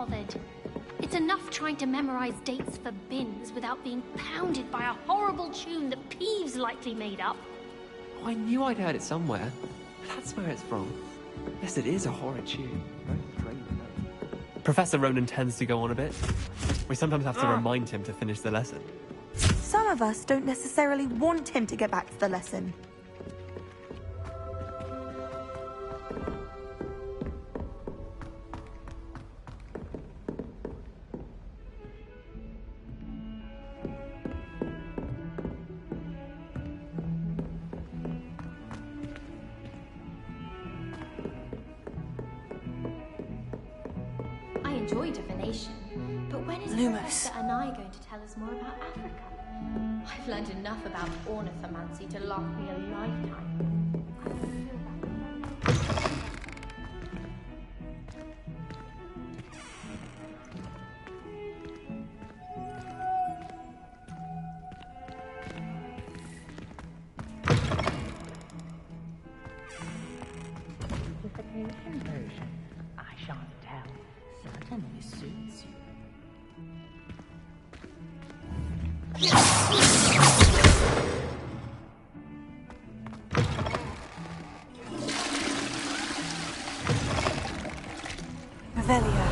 bothered. It's enough trying to memorize dates for bins without being pounded by a horrible tune that Peeves likely made up. Oh, I knew I'd heard it somewhere. That's where it's from. Yes, it is a horrid tune. Professor Ronan tends to go on a bit. We sometimes have to remind him to finish the lesson. Some of us don't necessarily want him to get back to the lesson. I enjoy divination, but when is Professor Anai going to tell us more about Africa? I've learned enough about ornithomancy to last me a lifetime. I don't feel that. Purification version. I shan't tell. Certainly suits you. Revelio.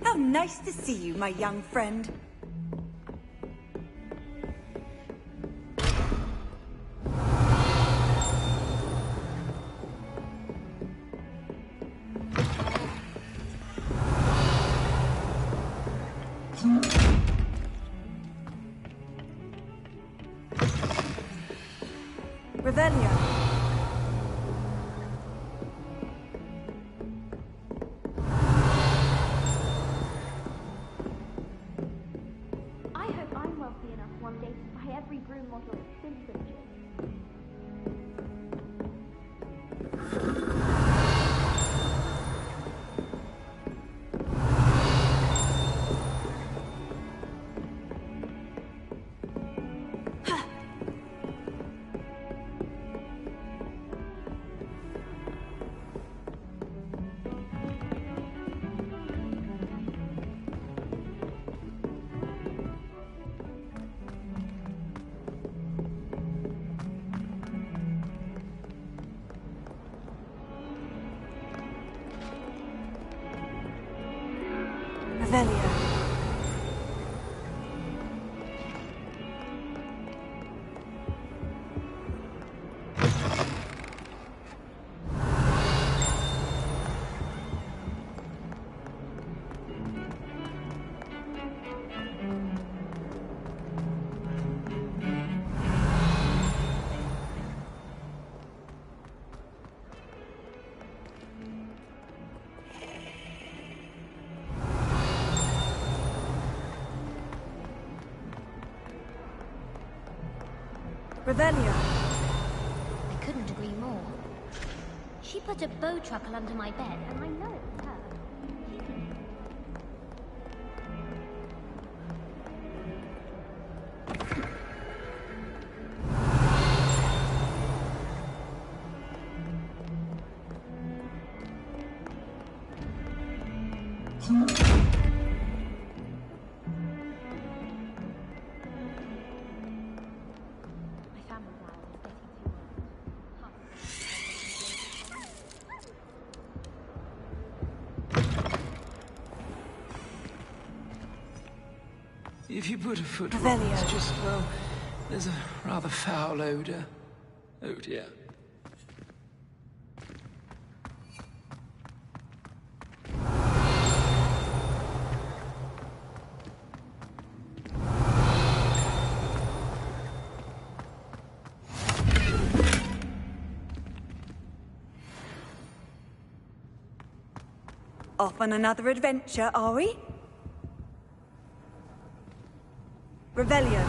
How nice to see you, my young friend. Revelio. I hope I'm wealthy enough one day to buy every broom model at Simpsons. Revelio. Revelio. I couldn't agree more. She put a bow truckle under my bed, and I know it was her. If you put a foot wrong, Revelio. it's just, well, there's a rather foul odor. Oh dear. Off on another adventure, are we? Revelio.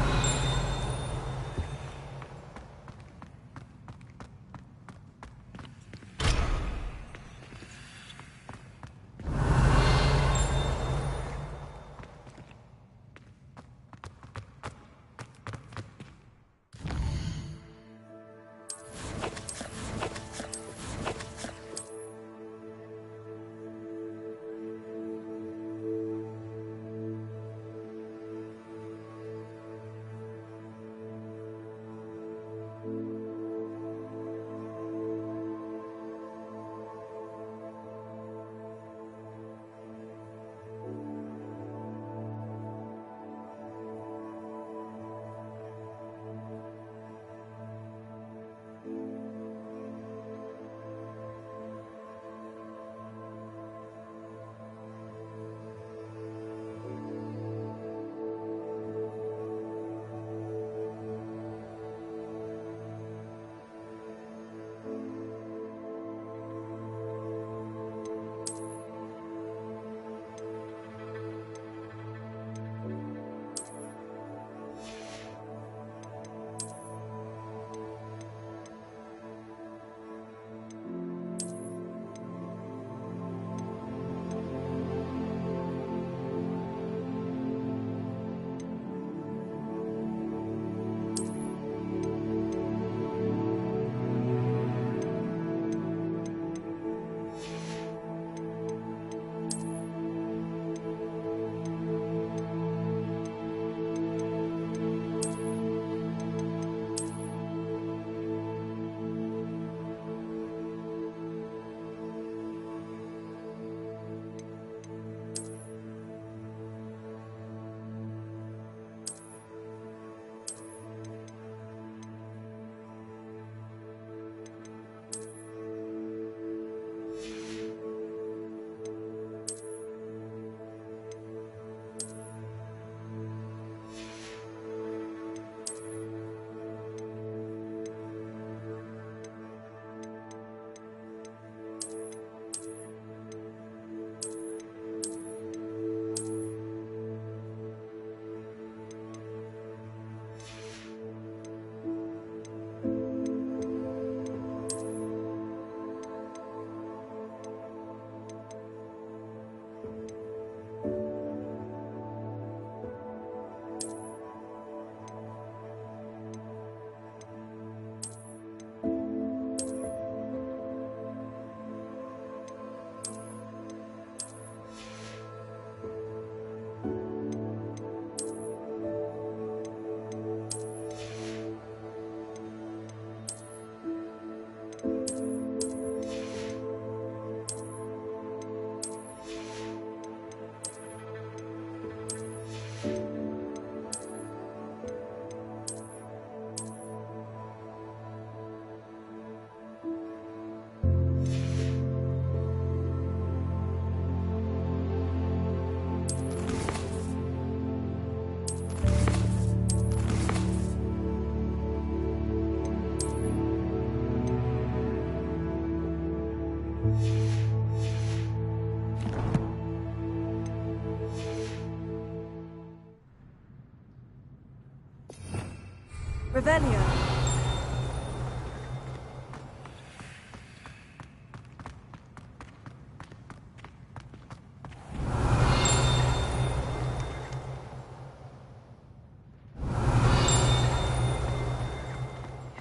Revelio.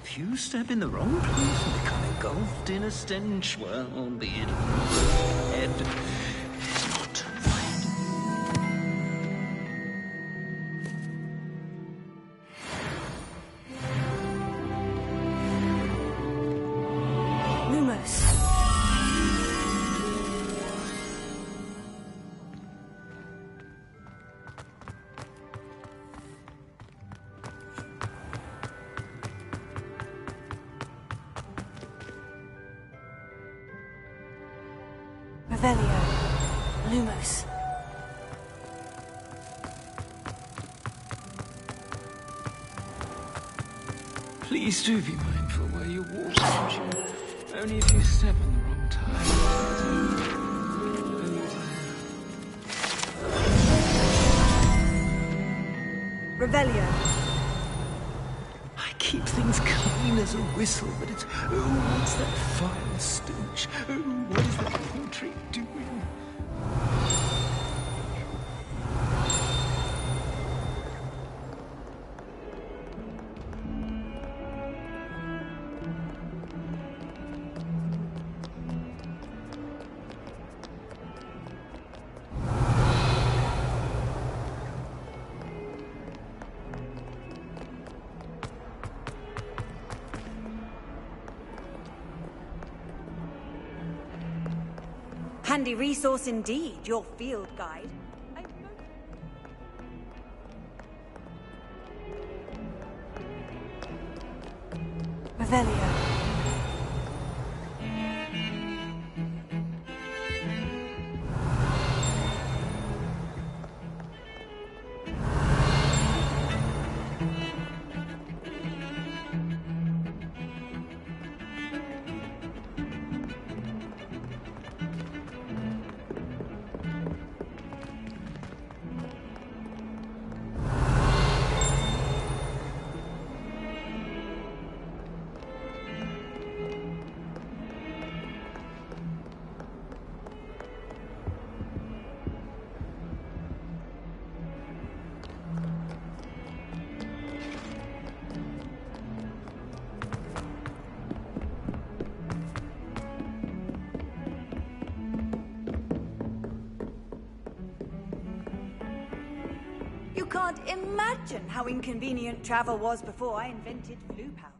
If you step in the wrong place and become engulfed in a stench, well, albeit head is not right. Lumos. Revelio. Lumos. Please do be mindful where you walk, Jim. Only if you step on the wrong tile. Revelio. I keep things clean as a whistle, but it's... Oh, what's that vile stench? Oh, what is that portrait doing? Handy resource indeed, your field guide. Revelio. You can't imagine how inconvenient travel was before I invented blue powder.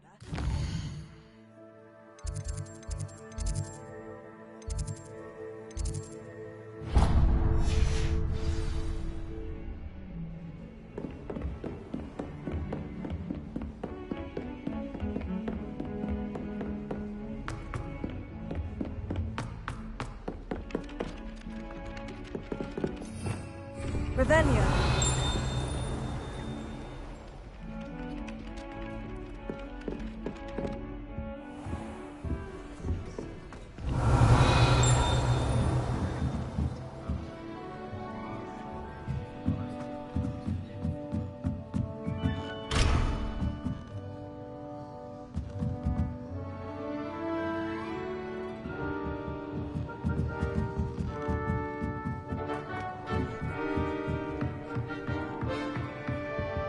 Revelio.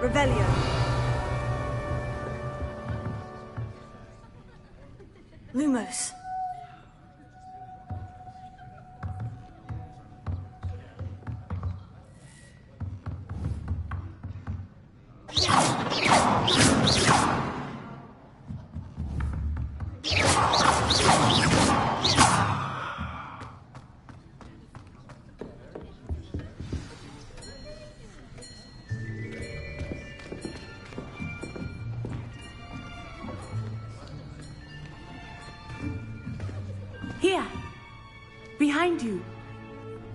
Revelio. Lumos. Here! Behind you!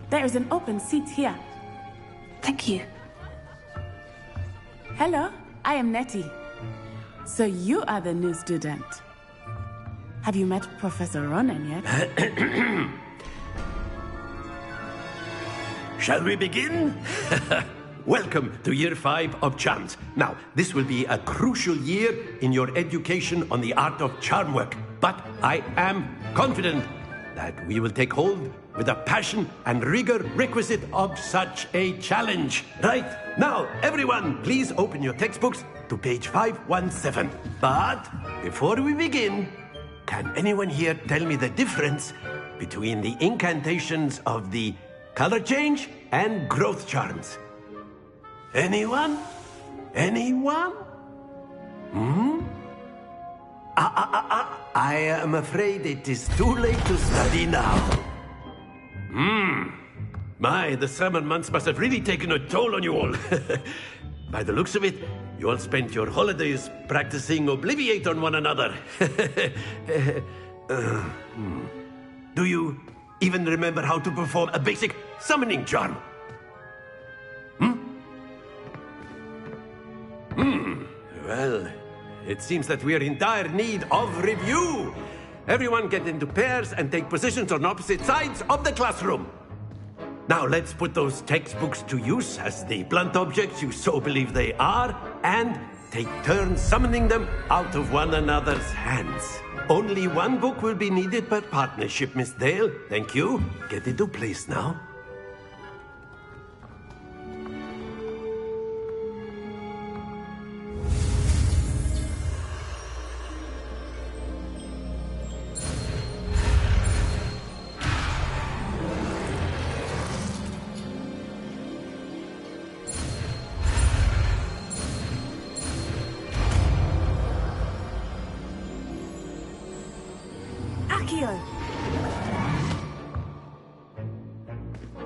There is an open seat here. Thank you. Hello, I am Nettie. So you are the new student. Have you met Professor Ronan yet? Shall we begin? welcome to Year 5 of Charms. Now, this will be a crucial year in your education on the art of charm work. But I am confident that we will take hold with the passion and rigor requisite of such a challenge. Right, now, everyone, please open your textbooks to page 517. But before we begin, can anyone here tell me the difference between the incantations of the color change and growth charms? Anyone? Anyone? I am afraid it is too late to study now. My, the summer months must have really taken a toll on you all. By the looks of it, you all spent your holidays practicing Obliviate on one another. Do you even remember how to perform a basic summoning charm? Well, it seems that we are in dire need of review. Everyone get into pairs and take positions on opposite sides of the classroom. Now let's put those textbooks to use as the blunt objects you so believe they are, and take turns summoning them out of one another's hands. Only one book will be needed per partnership, Miss Dale. Thank you. Get into place now.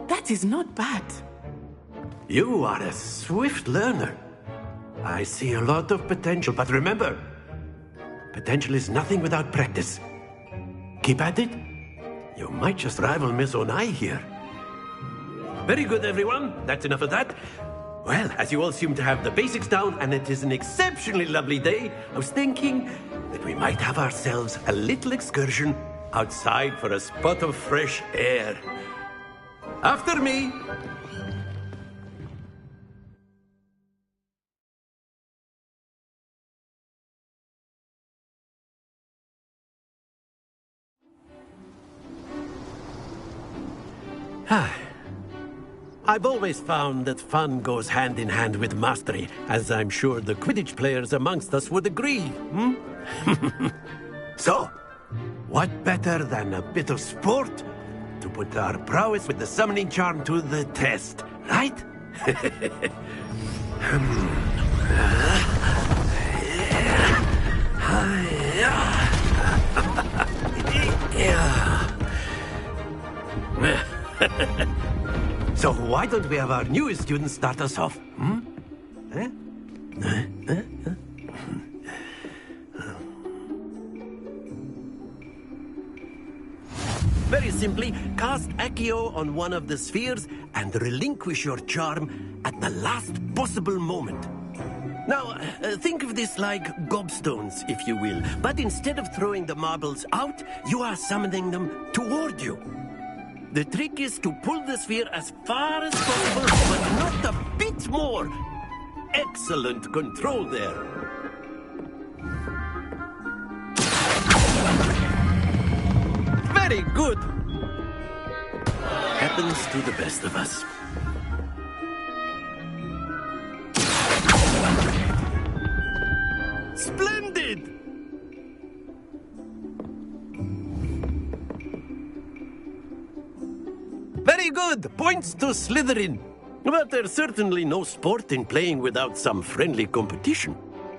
That is not bad. You are a swift learner. I see a lot of potential, but remember, potential is nothing without practice. Keep at it. You might just rival Miss Onai here. Very good, everyone. That's enough of that. Well, as you all seem to have the basics down, and it is an exceptionally lovely day, I was thinking that we might have ourselves a little excursion outside for a spot of fresh air. After me. I've always found that fun goes hand in hand with mastery, as I'm sure the Quidditch players amongst us would agree. So, what better than a bit of sport to put our prowess with the summoning charm to the test, right? So why don't we have our newest student start us off? Very simply, cast Accio on one of the spheres and relinquish your charm at the last possible moment. Now, think of this like gobstones, if you will, but instead of throwing the marbles out, you are summoning them toward you. The trick is to pull the sphere as far as possible, but not a bit more. Excellent control there. Very good. Happens to the best of us. Splendid! Very good. Points to Slytherin. But there's certainly no sport in playing without some friendly competition.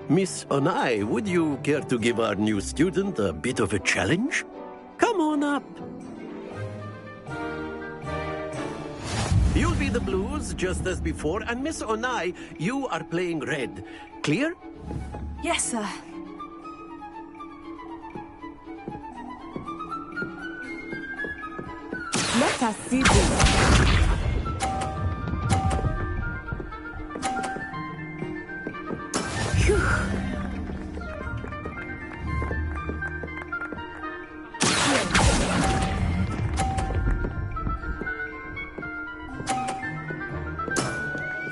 Miss Onai, would you care to give our new student a bit of a challenge? Come on up. You'll be the blues, just as before, and Miss Onai, you are playing red. Clear? Yes, sir. Let us see this.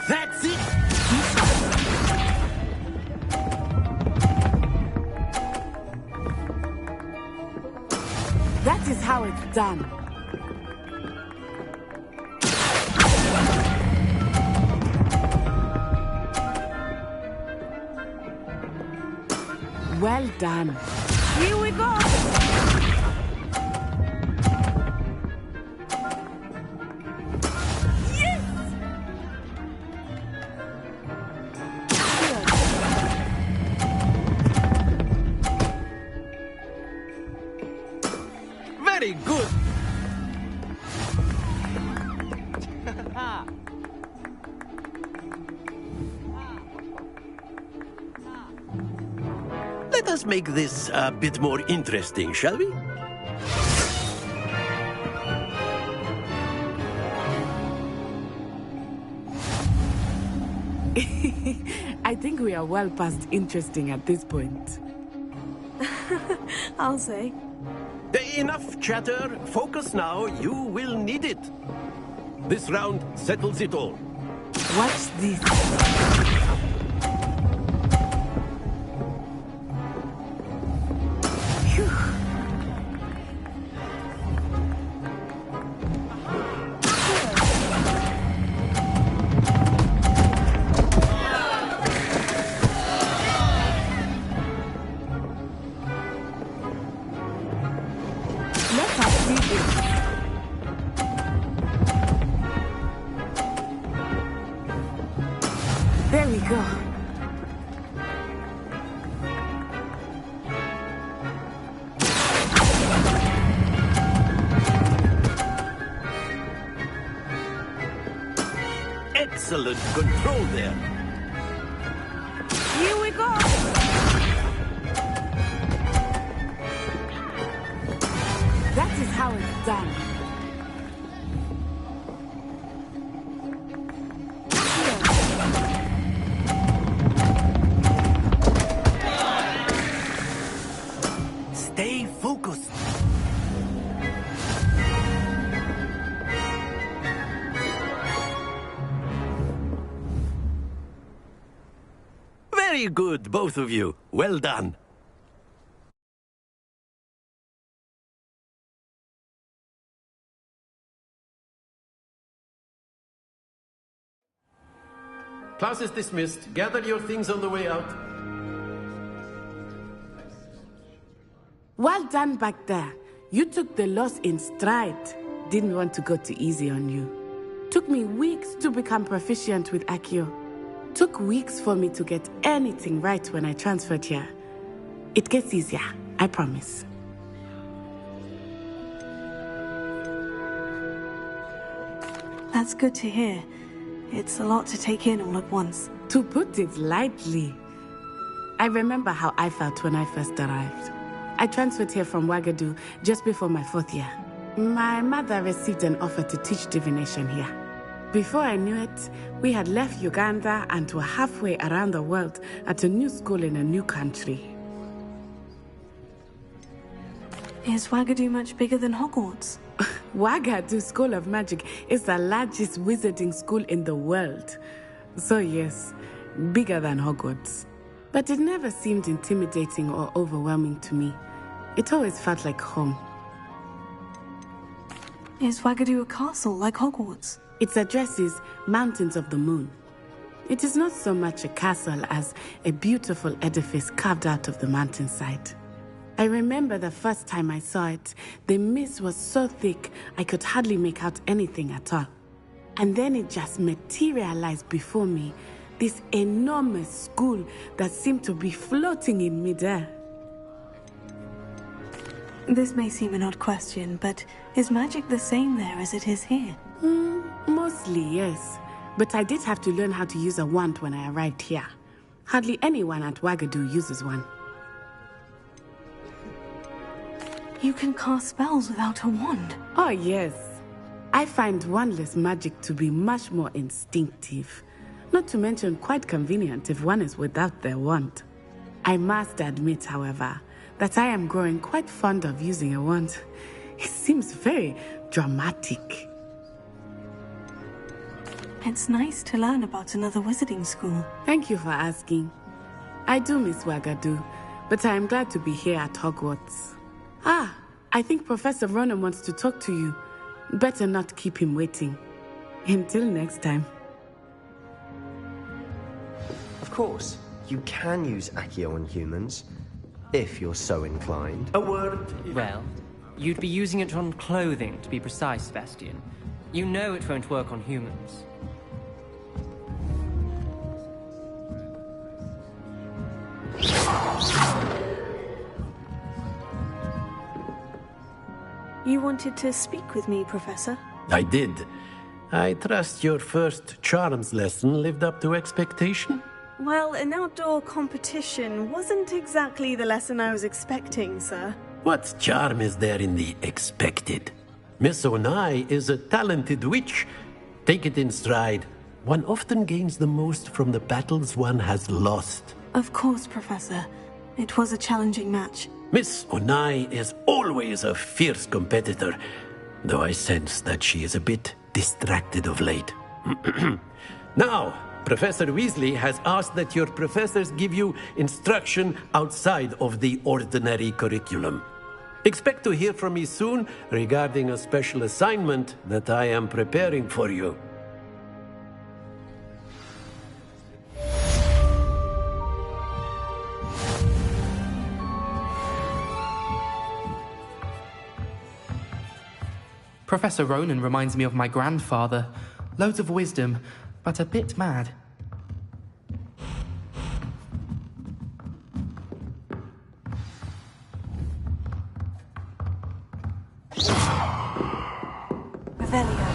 That That's it! That is how it's done. Well done. Here we go. Yes! Very good. Let us make this a bit more interesting, shall we? I think we are well past interesting at this point. I'll say. Enough chatter. Focus now. You will need it. This round settles it all. Watch this. Let us see this. There we go. Excellent control there. Here we go. That is how it's done. Stay focused. Very good, both of you. Well done. Class is dismissed. Gather your things on the way out. Well done back there. You took the loss in stride. Didn't want to go too easy on you. Took me weeks to become proficient with Accio. Took weeks for me to get anything right when I transferred here. It gets easier, I promise. That's good to hear. It's a lot to take in all at once. To put it lightly, I remember how I felt when I first arrived. I transferred here from Ouagadougou just before my 4th year. My mother received an offer to teach divination here. Before I knew it, we had left Uganda and were halfway around the world at a new school in a new country. Is Ouagadougou much bigger than Hogwarts? Ouagadougou School of Magic is the largest wizarding school in the world. So yes, bigger than Hogwarts. But it never seemed intimidating or overwhelming to me. It always felt like home. Is Ouagadougou a castle like Hogwarts? Its address is Mountains of the Moon. It is not so much a castle as a beautiful edifice carved out of the mountainside. I remember the first time I saw it, the mist was so thick I could hardly make out anything at all. And then it just materialized before me, this enormous school that seemed to be floating in midair. This may seem an odd question, but is magic the same there as it is here? Mostly, yes. But I did have to learn how to use a wand when I arrived here. Hardly anyone at Ouagadougou uses one. You can cast spells without a wand? Oh, yes. I find wandless magic to be much more instinctive. Not to mention quite convenient if one is without their wand. I must admit, however, that I am growing quite fond of using a wand. It seems very dramatic. It's nice to learn about another wizarding school. Thank you for asking. I do miss Wagadu, but I am glad to be here at Hogwarts. Ah, I think Professor Ronan wants to talk to you. Better not keep him waiting. Until next time. Of course, you can use Accio on humans, if you're so inclined. A word. Well, you'd be using it on clothing, to be precise, Sebastian. You know it won't work on humans. You wanted to speak with me, Professor? I did. I trust your first charms lesson lived up to expectation? Well, an outdoor competition wasn't exactly the lesson I was expecting, sir. What charm is there in the expected? Miss Onai is a talented witch. Take it in stride. One often gains the most from the battles one has lost. Of course, Professor. It was a challenging match. Miss Onai is always a fierce competitor, though I sense that she is a bit distracted of late. Now, Professor Weasley has asked that your professors give you instruction outside of the ordinary curriculum. Expect to hear from me soon regarding a special assignment that I am preparing for you. Professor Ronan reminds me of my grandfather. Loads of wisdom, but a bit mad. Revelio.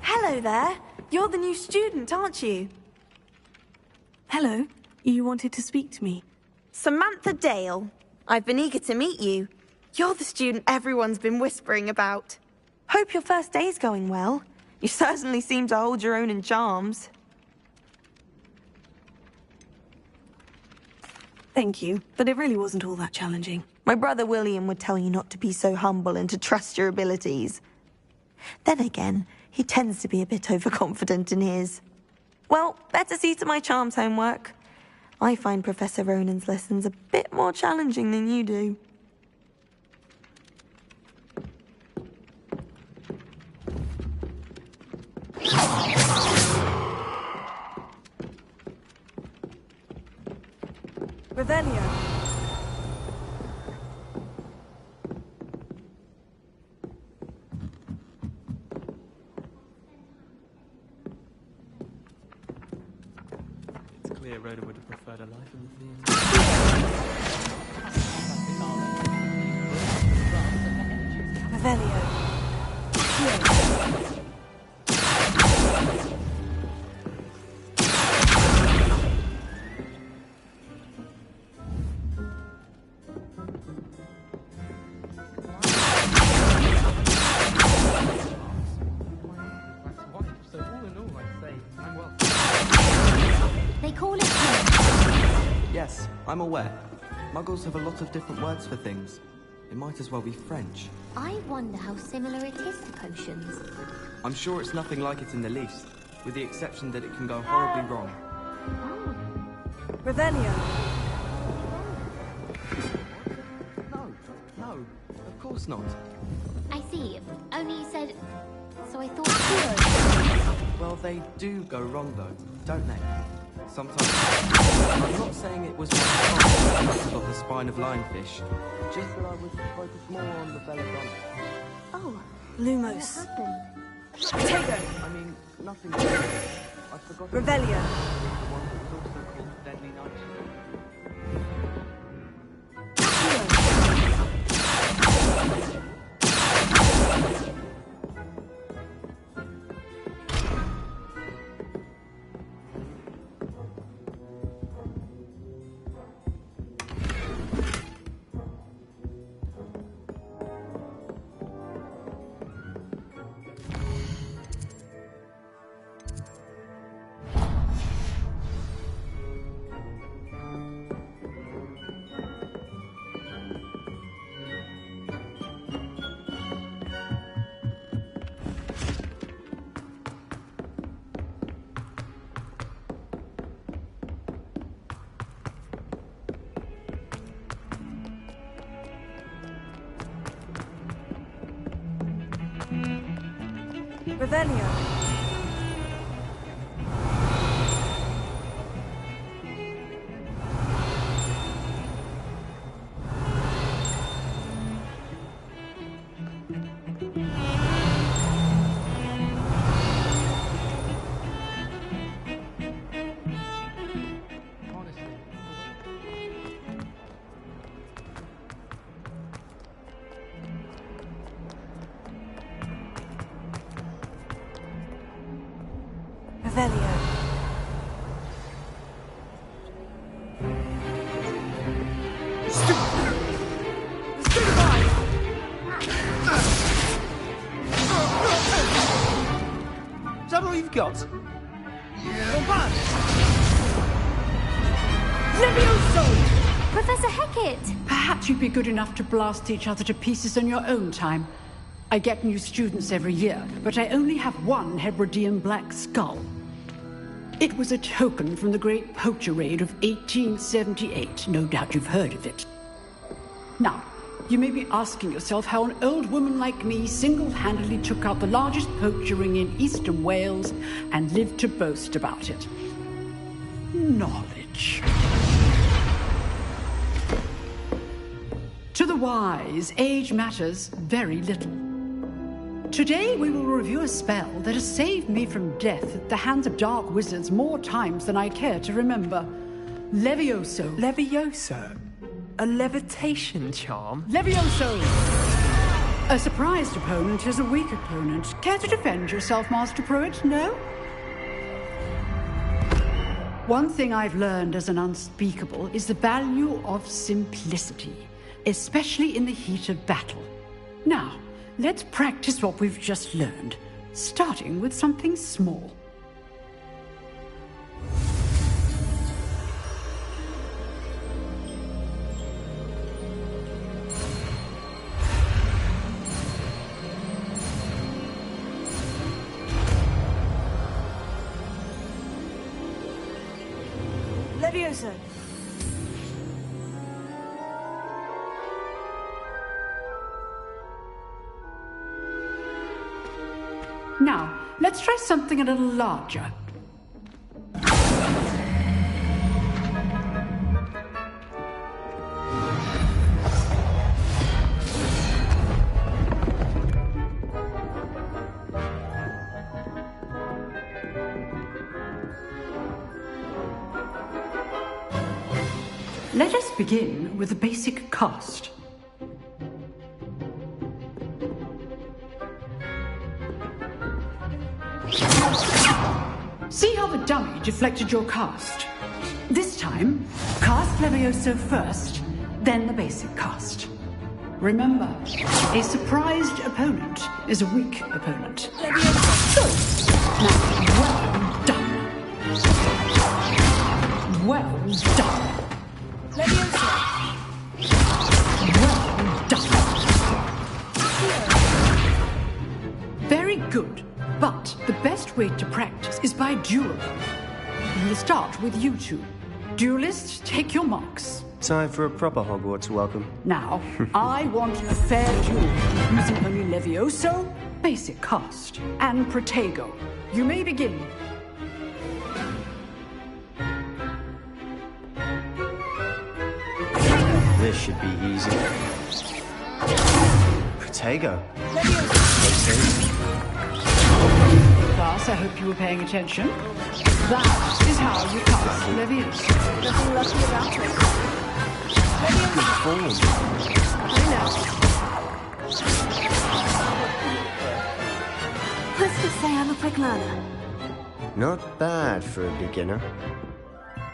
Hello there. You're the new student, aren't you? Hello. You wanted to speak to me? Samantha Dale. I've been eager to meet you. You're the student everyone's been whispering about. Hope your first day's going well. You certainly seem to hold your own in charms. Thank you, but it really wasn't all that challenging. My brother William would tell you not to be so humble and to trust your abilities. Then again, he tends to be a bit overconfident in his. Well, better see to my charms homework. I find Professor Ronan's lessons a bit more challenging than you do. Revelio. It's clear Rhoda would have preferred a life in the theatre. Revelio. They call it... Yes, I'm aware. Muggles have a lot of different words for things. It might as well be French. I wonder how similar it is to potions. I'm sure it's nothing like it in the least, with the exception that it can go horribly wrong. Revelio. No, of course not. I see. Only you said... So I thought... Well, they do go wrong though, don't they? Sometimes. I'm not saying it was my fault that I got the spine of lionfish, just that I was focused more on the belladonna. Oh, Lumos. What happened? Potato. I mean, nothing. I forgot. Revelio. The one that was also called Deadly Nightshade. Revelio. Revelio. Is that all you've got? Levioso! Professor Hecat! Perhaps you'd be good enough to blast each other to pieces in your own time. I get new students every year, but I only have one Hebridean black skull. It was a token from the Great Poacher Raid of 1878. No doubt you've heard of it. Now, you may be asking yourself how an old woman like me single-handedly took out the largest poacher ring in eastern Wales and lived to boast about it. Knowledge. To the wise, age matters very little. Today we will review a spell that has saved me from death at the hands of dark wizards more times than I care to remember. Levioso. Levioso? A levitation charm? Levioso! A surprised opponent is a weak opponent. Care to defend yourself, Master Pruitt? No? One thing I've learned as an unspeakable is the value of simplicity, especially in the heat of battle. Now, let's practice what we've just learned, starting with something small. Levioso. Now, let's try something a little larger. Let us begin with the basic cast. See how the dummy deflected your cast? This time, cast Levioso first, then the basic cast. Remember, a surprised opponent is a weak opponent. Levioso! Now, well done. Well done. Levioso. Well done. Very good. But the best way to practice is by dueling. We'll start with you two. Duelists, take your marks. Time for a proper Hogwarts welcome. Now, I want a fair duel, using only Levioso, basic cast, and Protego. You may begin. This should be easy. Protego. Class, I hope you were paying attention. That is how you cast Levioso. Nothing lucky about it. Good form. I know. Let's just say I'm a quick learner. Not bad for a beginner.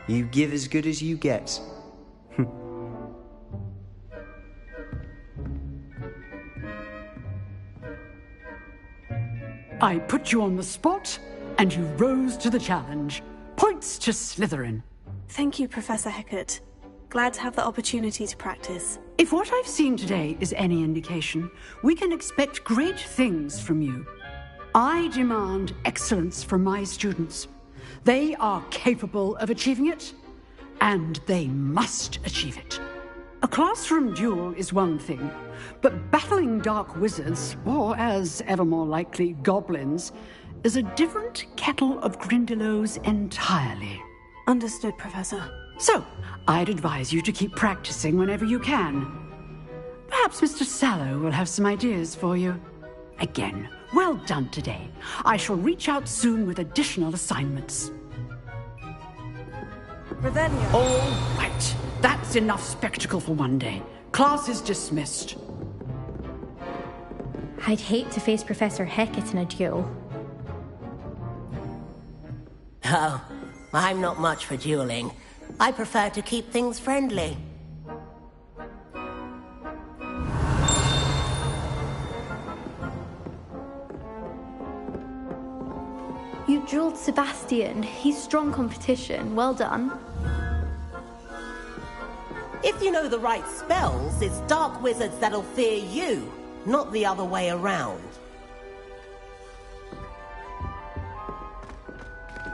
You give as good as you get. I put you on the spot, and you rose to the challenge. Points to Slytherin. Thank you, Professor Hecat. Glad to have the opportunity to practice. If what I've seen today is any indication, we can expect great things from you. I demand excellence from my students. They are capable of achieving it, and they must achieve it. A classroom duel is one thing, but battling dark wizards, or as ever more likely, goblins, is a different kettle of Grindylows entirely. Understood, Professor. So, I'd advise you to keep practicing whenever you can. Perhaps Mr. Sallow will have some ideas for you. Again, well done today. I shall reach out soon with additional assignments. Revelio. All right. That's enough spectacle for one day. Class is dismissed. I'd hate to face Professor Hecat in a duel. Oh, I'm not much for dueling. I prefer to keep things friendly. You drilled Sebastian. He's strong competition. Well done. If you know the right spells, it's dark wizards that'll fear you, not the other way around.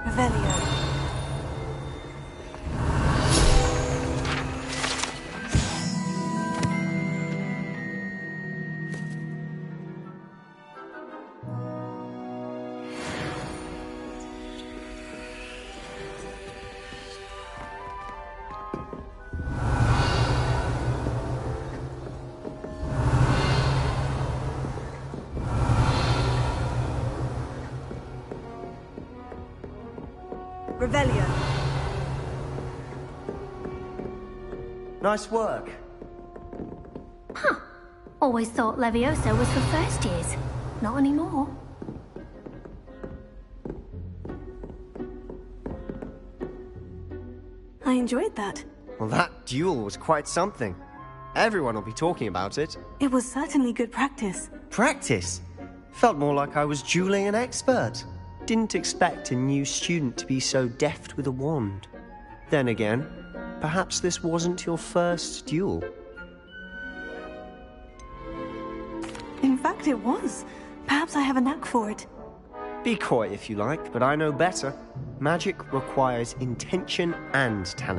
Revelio. Revelio. Nice work. Huh. Always thought Leviosa was for first years. Not anymore. I enjoyed that. Well, that duel was quite something. Everyone will be talking about it. It was certainly good practice. Practice? Felt more like I was dueling an expert. Didn't expect a new student to be so deft with a wand. Then again, perhaps this wasn't your first duel. In fact, it was. Perhaps I have a knack for it. Be coy if you like, but I know better. Magic requires intention and talent.